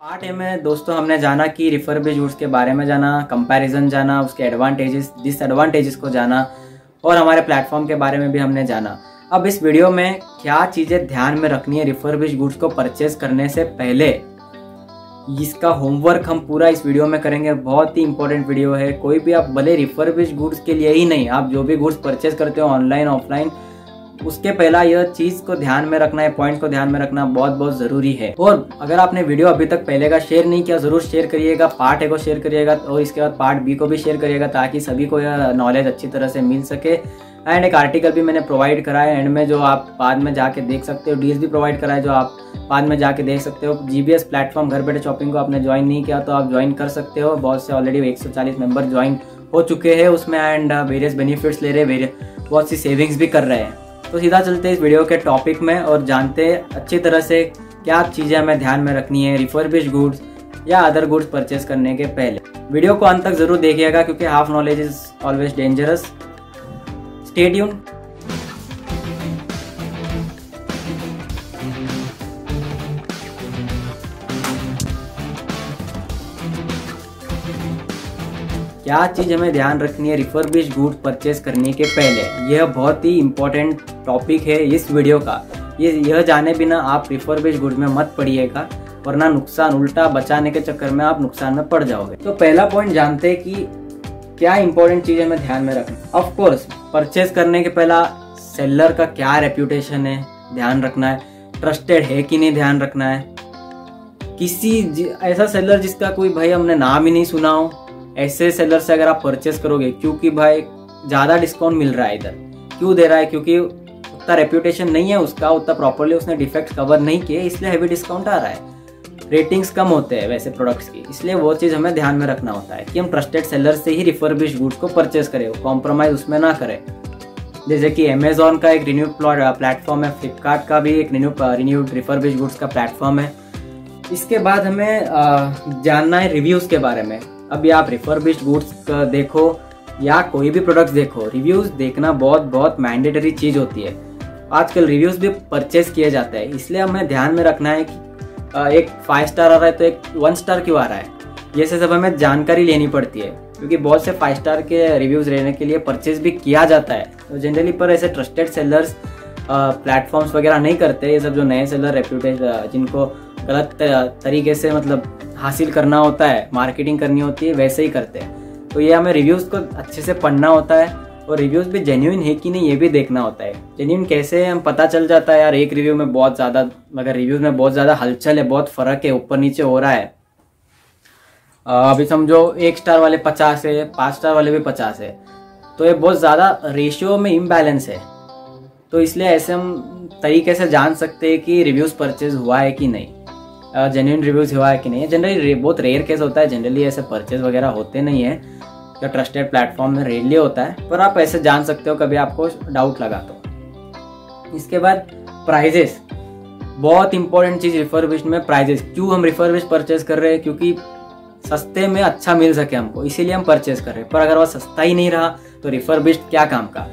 Part A में दोस्तों हमने जाना कि रिफर्बिश्ड गुड्स के बारे में जाना, कंपैरिजन जाना, उसके एडवांटेजेस डिसएडवांटेजेस को जाना और हमारे प्लेटफॉर्म के बारे में भी हमने जाना। अब इस वीडियो में क्या चीज़ें ध्यान में रखनी है रिफर्बिश्ड गुड्स को परचेज करने से पहले, इसका होमवर्क हम पूरा इस वीडियो में करेंगे। बहुत ही इंपॉर्टेंट वीडियो है। कोई भी आप भले रिफर्बिश्ड गुड्स के लिए ही नहीं, आप जो भी गुड्स परचेज करते हो ऑनलाइन ऑफलाइन, उसके पहला यह चीज को ध्यान में रखना है, पॉइंट को ध्यान में रखना बहुत बहुत जरूरी है। और अगर आपने वीडियो अभी तक पहले का शेयर नहीं किया, जरूर शेयर करिएगा। पार्ट ए को शेयर करिएगा और इसके बाद पार्ट बी को भी शेयर करिएगा, ताकि सभी को यह नॉलेज अच्छी तरह से मिल सके। एंड एक आर्टिकल भी मैंने प्रोवाइड करा है एंड में, जो आप बाद में जाके देख सकते हो। डील्स भी प्रोवाइड करा है जो आप बाद में जाके देख सकते हो। जीबीएस प्लेटफॉर्म घर बैठे शॉपिंग को आपने ज्वाइन नहीं किया तो आप ज्वाइन कर सकते हो। बहुत से ऑलरेडी 140 मेंबर ज्वाइन हो चुके हैं उसमें एंड वेरियस बेनिफिट्स ले रहे हैं, बहुत सी सेविंग्स भी कर रहे हैं। तो सीधा चलते हैं इस वीडियो के टॉपिक में और जानते हैं अच्छी तरह से क्या चीज़ें हमें ध्यान में रखनी है रिफर्बिश्ड गुड्स या अदर गुड्स परचेज करने के पहले। वीडियो को अंत तक जरूर देखिएगा क्योंकि half knowledge is always dangerous. Stay tuned. क्या चीज़ हमें ध्यान रखनी है रिफर्बिश्ड गुड्स परचेज करने के पहले, यह बहुत ही इंपॉर्टेंट टॉपिक है इस वीडियो का। यह जाने बिना आप रिफर्बिश्ड गुड्स में मत पड़िएगा, वरना नुकसान, उल्टा बचाने के चक्कर में आप नुकसान में पड़ जाओगे। तो पहला पॉइंट जानते हैं कि क्या इंपॉर्टेंट चीज़ हमें ध्यान में रखना। ऑफ कोर्स परचेज करने के पहला सेलर का क्या रेप्यूटेशन है ध्यान रखना है, ट्रस्टेड है कि नहीं ध्यान रखना है। किसी ऐसा सेलर जिसका कोई भाई हमने नाम ही नहीं सुना हो, ऐसे सेलर से अगर आप परचेस करोगे, क्योंकि भाई ज़्यादा डिस्काउंट मिल रहा है इधर, क्यों दे रहा है, क्योंकि उतना रेप्यूटेशन नहीं है उसका, उतना प्रॉपरली उसने डिफेक्ट कवर नहीं किए, इसलिए हैवी डिस्काउंट आ रहा है। रेटिंग्स कम होते हैं वैसे प्रोडक्ट्स की, इसलिए वो चीज़ हमें ध्यान में रखना होता है कि हम ट्रस्टेड सेलर से ही रिफर्बिश्ड गुड्स को परचेस करें, कॉम्प्रोमाइज़ उसमें ना करें। जैसे कि अमेजॉन का एक रिन्यूड प्लेटफॉर्म है, फ्लिपकार्ट का भी एक रिन्यूड रिफर्बिश्ड गुड्स का प्लेटफॉर्म है। इसके बाद हमें जानना है रिव्यूज़ के बारे में। अभी आप रिफर्बिश्ड गुड्स देखो या कोई भी प्रोडक्ट्स देखो, रिव्यूज़ देखना बहुत बहुत मैंडेटरी चीज़ होती है। आजकल रिव्यूज़ भी परचेज किए जाते हैं, इसलिए हमें ध्यान में रखना है कि एक 5 स्टार आ रहा है तो एक 1 स्टार क्यों आ रहा है, ये सब हमें जानकारी लेनी पड़ती है। क्योंकि बहुत से 5 स्टार के रिव्यूज़ लेने के लिए परचेज भी किया जाता है तो जनरली, पर ऐसे ट्रस्टेड सेलर्स प्लेटफॉर्म्स वगैरह नहीं करते। ये सब जो नए सेलर रेप्यूटेड, जिनको गलत तरीके से मतलब हासिल करना होता है, मार्केटिंग करनी होती है, वैसे ही करते हैं। तो ये हमें रिव्यूज़ को अच्छे से पढ़ना होता है और रिव्यूज़ भी जेन्युइन है कि नहीं ये भी देखना होता है। जेन्युइन कैसे हम पता चल जाता है यार, एक रिव्यू में बहुत ज़्यादा, मगर रिव्यूज़ में बहुत ज़्यादा हलचल है, बहुत फ़र्क है, ऊपर नीचे हो रहा है। अभी समझो 1 स्टार वाले 50 है, 5 स्टार वाले भी 50 है, तो ये बहुत ज़्यादा रेशियो में इम्बैलेंस है। तो इसलिए ऐसे हम तरीके से जान सकते हैं कि रिव्यूज़ परचेज हुआ है कि नहीं, जेन्युइन रिव्यूज़ हुआ है कि नहीं। जनरली बहुत रेयर केस होता है, जनरली ऐसे परचेज वगैरह होते नहीं है, या ट्रस्टेड प्लेटफॉर्म में रेयरली होता है, पर आप ऐसे जान सकते हो कभी आपको डाउट लगा तो। इसके बाद प्राइजेस, बहुत इंपॉर्टेंट चीज़ रिफर्बिश्ड में प्राइजेस। क्यों हम रिफर्बिश्ड परचेज कर रहे हैं? क्योंकि सस्ते में अच्छा मिल सके हमको, इसीलिए हम परचेज कर रहे हैं। पर अगर वह सस्ता ही नहीं रहा तो रिफर्बिश्ड क्या काम का।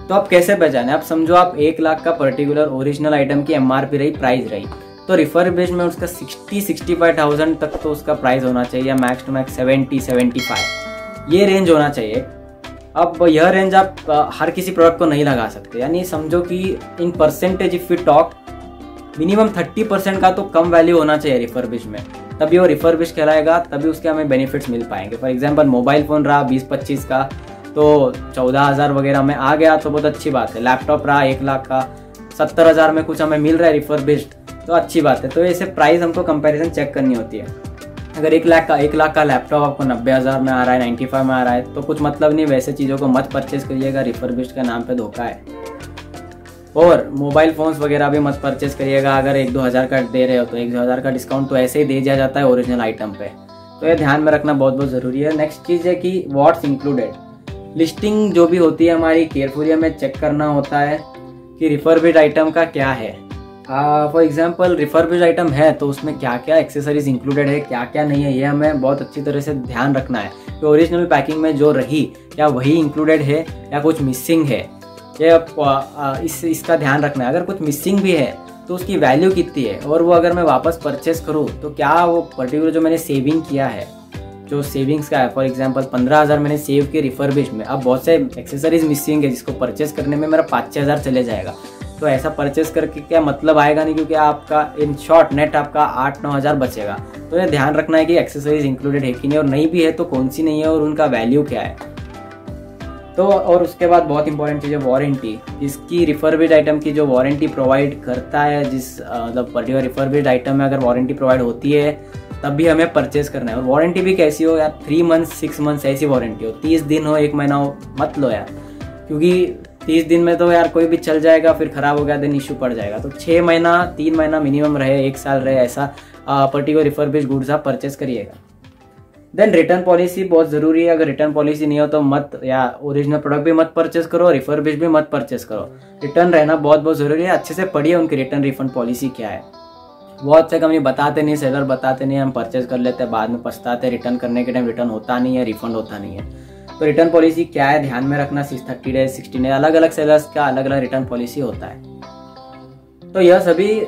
तो आप कैसे पहचाने? आप समझो आप 1 लाख का पर्टिकुलर ओरिजिनल आइटम की MRP रही, प्राइस रही, तो रिफर्बिश्ड में उसका 60-65,000 तक तो उसका प्राइस होना चाहिए, या मैक्स टू मैक्स 70-75 ये रेंज होना चाहिए। अब यह रेंज आप हर किसी प्रोडक्ट को नहीं लगा सकते, यानी समझो कि in percentage if you talk, minimum 30% का तो कम वैल्यू होना चाहिए रिफर्बिश्ड में, तभी वो रिफर्बिश्ड कहलाएगा, तभी उसके हमें बेनिफिट्स मिल पाएंगे। फॉर एग्जाम्पल मोबाइल फ़ोन रहा 20-25 का तो 14,000 वगैरह में आ गया तो बहुत अच्छी बात है। लैपटॉप रहा 1 लाख का, 70,000 में कुछ हमें मिल रहा है रिफर्बिश्ड, तो अच्छी बात है। तो ऐसे प्राइस हमको कंपैरिजन चेक करनी होती है। अगर 1 लाख का लैपटॉप आपको 90,000 में आ रहा है, 95 में आ रहा है, तो कुछ मतलब नहीं, वैसे चीज़ों को मत परचेज करिएगा, रिफर्बिश्ड के नाम पे धोखा है। और मोबाइल फ़ोन्स वगैरह भी मत परचेज करिएगा। अगर 1-2 हज़ार का दे रहे हो तो 1-2 हज़ार का डिस्काउंट तो ऐसे ही दे दिया जाता है ओरिजिनल आइटम पे, तो ये ध्यान में रखना बहुत बहुत ज़रूरी है। नेक्स्ट चीज़ है कि व्हाट्स इंक्लूडेड। लिस्टिंग जो भी होती है हमारी, केयरफुली हमें चेक करना होता है कि रिफर्बिश्ड आइटम का क्या है। फॉर एग्जाम्पल रिफर्बिश्ड आइटम है तो उसमें क्या क्या एक्सेसरीज इंक्लूडेड है, क्या क्या नहीं है, ये हमें बहुत अच्छी तरह से ध्यान रखना है कि ओरिजिनल पैकिंग में जो रही क्या वही इंक्लूडेड है या कुछ मिसिंग है। ये इसका ध्यान रखना है। अगर कुछ मिसिंग भी है तो उसकी वैल्यू कितनी है, और वो अगर मैं वापस परचेस करूँ तो क्या वो पर्टिकुलर जो मैंने सेविंग किया है, जो सेविंग्स का है, फॉर एग्जांपल 15,000 मैंने सेव किए रिफर्बिश में, अब बहुत से एक्सेसरीज मिसिंग है जिसको परचेस करने में मेरा 5-6 हज़ार चले जाएगा। तो ऐसा परचेस करके क्या मतलब आएगा नहीं, क्योंकि आपका इन शॉर्ट नेट आपका 8-9 हज़ार बचेगा। तो ये ध्यान रखना है कि एक्सेसरीज इंक्लूडेड है कि नहीं, और नहीं भी है तो कौन सी नहीं है और उनका वैल्यू क्या है। तो और उसके बाद बहुत इंपॉर्टेंट चीज़ है वारंटी। इसकी रिफर्बिश्ड आइटम की जो वारंटी प्रोवाइड करता है, जिस मतलब पर्टिकुलर रिफर्बिश्ड आइटम में अगर वारंटी प्रोवाइड होती है तब भी हमें परचेस करना है। और वारंटी भी कैसी हो यार, 3 मंथ्स 6 मंथ्स ऐसी वारंटी हो, 30 दिन हो 1 महीना हो मत लो यार, क्योंकि 30 दिन में तो यार कोई भी चल जाएगा, फिर खराब हो गया देन इशू पड़ जाएगा। तो 6 महीना 3 महीना मिनिमम रहे, 1 साल रहे, ऐसा पर्टिकुलर रिफर्बिश्ड गुड्स आप परचेस करिएगा। देन रिटर्न पॉलिसी बहुत ज़रूरी है। अगर रिटर्न पॉलिसी नहीं हो तो मत, या ओरिजिनल प्रोडक्ट भी मत परचेस करो, रिफर्बिश्ड भी मत परचेस करो। रिटर्न रहना बहुत ज़रूरी है। अच्छे से पढ़िए उनकी रिटर्न रिफंड पॉलिसी क्या है। बहुत से कंपनी बताते नहीं, सेलर बताते नहीं, हम परचेस कर लेते हैं, बाद में पछताते, रिटर्न करने के टाइम रिटर्न होता नहीं है, रिफंड होता नहीं है। तो रिटर्न पॉलिसी क्या है ध्यान में रखना, 30 डेज 60 डेज, अलग अलग सेलर्स का अलग अलग रिटर्न पॉलिसी होता है। तो यह सभी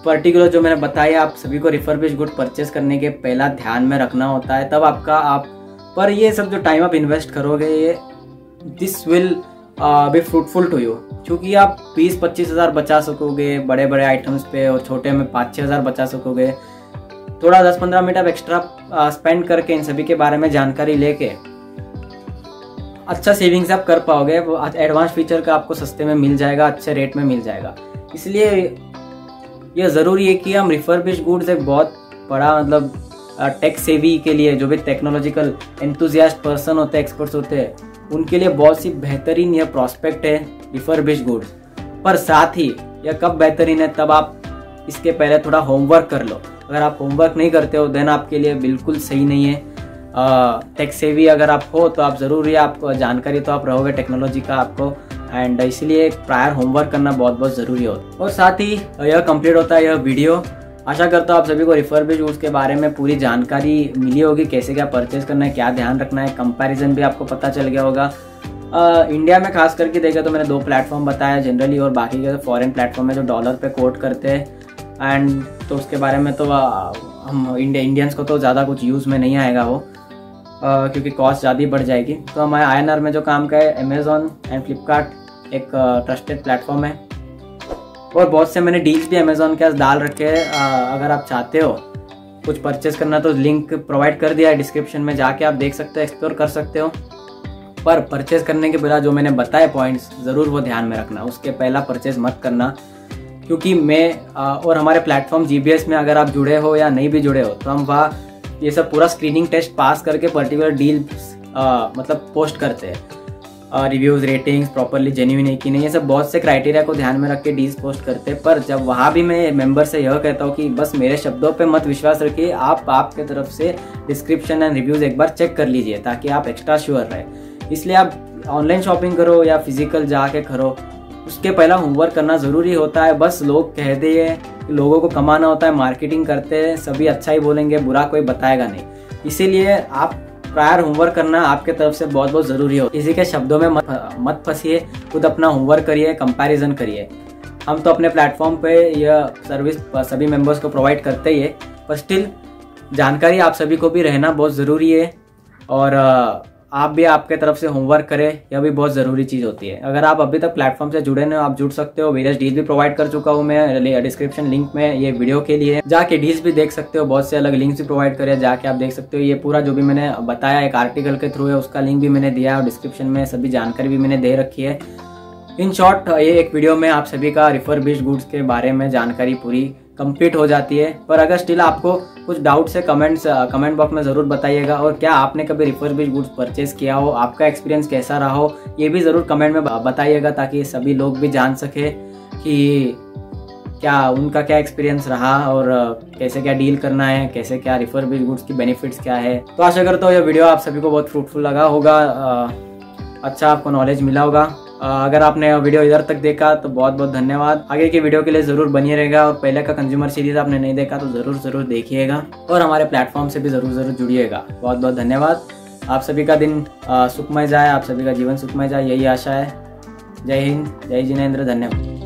पर्टिकुलर जो मैंने बताया आप सभी को रिफर्बिश्ड गुड परचेस करने के पहला ध्यान में रखना होता है, तब आपका आप पर ये सब जो टाइम आप इन्वेस्ट करोगे ये this will be fruitful to you, क्योंकि आप 20-25 हज़ार बचा सकोगे बड़े बड़े आइटम्स पे, और छोटे में 5-6 हज़ार बचा सकोगे। थोड़ा 10-15 मिनट आप एक्स्ट्रा स्पेंड करके इन सभी के बारे में जानकारी लेके अच्छा सेविंग्स आप कर पाओगे। एडवांस फीचर का आपको सस्ते में मिल जाएगा, अच्छे रेट में मिल जाएगा। इसलिए यह ज़रूरी है कि हम रिफर्बिश्ड गुड्स एक बहुत बड़ा मतलब टेक सेवी के लिए, जो भी टेक्नोलॉजिकल एंथुजियास्ट पर्सन होते हैं, एक्सपर्ट्स होते हैं, उनके लिए बहुत सी बेहतरीन यह प्रॉस्पेक्ट है रिफर्बिश्ड गुड्स। पर साथ ही यह कब बेहतरीन है, तब आप इसके पहले थोड़ा होमवर्क कर लो। अगर आप होमवर्क नहीं करते हो देन आपके लिए बिल्कुल सही नहीं है। टेक सेवी अगर आप हो तो आप ज़रूर, आपको जानकारी तो आप रहोगे टेक्नोलॉजी का आपको, एंड इसलिए प्रायर होमवर्क करना बहुत बहुत ज़रूरी होता है। और साथ ही यह कंप्लीट होता है यह वीडियो। आशा करता हूँ आप सभी को रिफर्बिश्ड गुड्स के बारे में पूरी जानकारी मिली होगी, कैसे क्या परचेज करना है, क्या ध्यान रखना है, कंपैरिजन भी आपको पता चल गया होगा। इंडिया में खास करके देखा तो मैंने 2 प्लेटफॉर्म बताया जनरली, और बाकी के फॉरेन प्लेटफॉर्म है जो डॉलर पे कोट करते हैं। एंड तो उसके बारे में तो हम इंडियंस को तो ज़्यादा कुछ यूज़ में नहीं आएगा वो, क्योंकि कॉस्ट ज़्यादा बढ़ जाएगी। तो हमारे INR में जो काम का है, अमेजोन एंड फ्लिपकार्ट एक ट्रस्टेड प्लेटफॉर्म है, और बहुत से मैंने डील्स भी अमेजोन के पास डाल रखे हैं। अगर आप चाहते हो कुछ परचेस करना तो लिंक प्रोवाइड कर दिया है डिस्क्रिप्शन में, जाके आप देख सकते हो, एक्सप्लोर कर सकते हो। पर परचेस करने के पहले जो मैंने बताए पॉइंट्स ज़रूर वो ध्यान में रखना, उसके पहला परचेस मत करना। क्योंकि मैं और हमारे प्लेटफॉर्म GBS में अगर आप जुड़े हो या नहीं भी जुड़े हो तो हम वहाँ ये सब पूरा स्क्रीनिंग टेस्ट पास करके पर्टिकुलर डील मतलब पोस्ट करते हैं। रिव्यूज़, रेटिंग्स प्रॉपरली जेन्युइन है कि नहीं, ये सब बहुत से क्राइटेरिया को ध्यान में रख के डील्स पोस्ट करते हैं। पर जब वहाँ भी मैं मेंबर से यह कहता हूँ कि बस मेरे शब्दों पे मत विश्वास रखिए, आप आपके तरफ से डिस्क्रिप्शन एंड रिव्यूज़ एक बार चेक कर लीजिए ताकि आप एक्स्ट्रा श्योर रहे। इसलिए आप ऑनलाइन शॉपिंग करो या फिजिकल जाके करो, उसके पहला होमवर्क करना ज़रूरी होता है। बस लोग कह दिए, लोगों को कमाना होता है, मार्केटिंग करते हैं, सभी अच्छा ही बोलेंगे, बुरा कोई बताएगा नहीं। इसीलिए आप प्रायर होमवर्क करना आपके तरफ से बहुत बहुत ज़रूरी हो। किसी के शब्दों में मत फंसिए, खुद अपना होमवर्क करिए, कंपैरिजन करिए। हम तो अपने प्लेटफॉर्म पे यह सर्विस सभी मेंबर्स को प्रोवाइड करते ही है, पर स्टिल जानकारी आप सभी को भी रहना बहुत ज़रूरी है, और आप भी आपके तरफ से होमवर्क करें, यह भी बहुत ज़रूरी चीज़ होती है। अगर आप अभी तक प्लेटफॉर्म से जुड़े नहीं हो, आप जुड़ सकते हो। वेरियस डील भी प्रोवाइड कर चुका हूँ मैं डिस्क्रिप्शन लिंक में, ये वीडियो के लिए जाके डील्स भी देख सकते हो। बहुत से अलग लिंक्स भी प्रोवाइड करे, जाके आप देख सकते हो। ये पूरा जो भी मैंने बताया एक आर्टिकल के थ्रू है, उसका लिंक भी मैंने दिया और डिस्क्रिप्शन में सभी जानकारी भी मैंने दे रखी है। इन शॉर्ट ये एक वीडियो में आप सभी का रिफर्बिश्ड गुड्स के बारे में जानकारी पूरी कंप्लीट हो जाती है। पर अगर स्टिल आपको कुछ डाउट्स है कमेंट बॉक्स में ज़रूर बताइएगा, और क्या आपने कभी रिफर्बिश्ड गुड्स परचेस किया हो, आपका एक्सपीरियंस कैसा रहा हो, ये भी ज़रूर कमेंट में बताइएगा, ताकि सभी लोग भी जान सके कि क्या उनका क्या एक्सपीरियंस रहा और कैसे क्या डील करना है, कैसे क्या रिफर्बिश्ड गुड्स की बेनिफिट्स क्या है। तो आशा करता हूँ यह वीडियो आप सभी को बहुत फ्रूटफुल लगा होगा, अच्छा आपको नॉलेज मिला होगा। अगर आपने वीडियो इधर तक देखा तो बहुत बहुत धन्यवाद। आगे की वीडियो के लिए ज़रूर बनिए रहेगा, और पहले का कंज्यूमर सीरीज आपने नहीं देखा तो ज़रूर देखिएगा, और हमारे प्लेटफॉर्म से भी ज़रूर जुड़िएगा। बहुत बहुत धन्यवाद। आप सभी का दिन सुखमय जाए, आप सभी का जीवन सुखमय जाए, यही आशा है। जय हिंद, जय जिनेंद्र, धन्यवाद।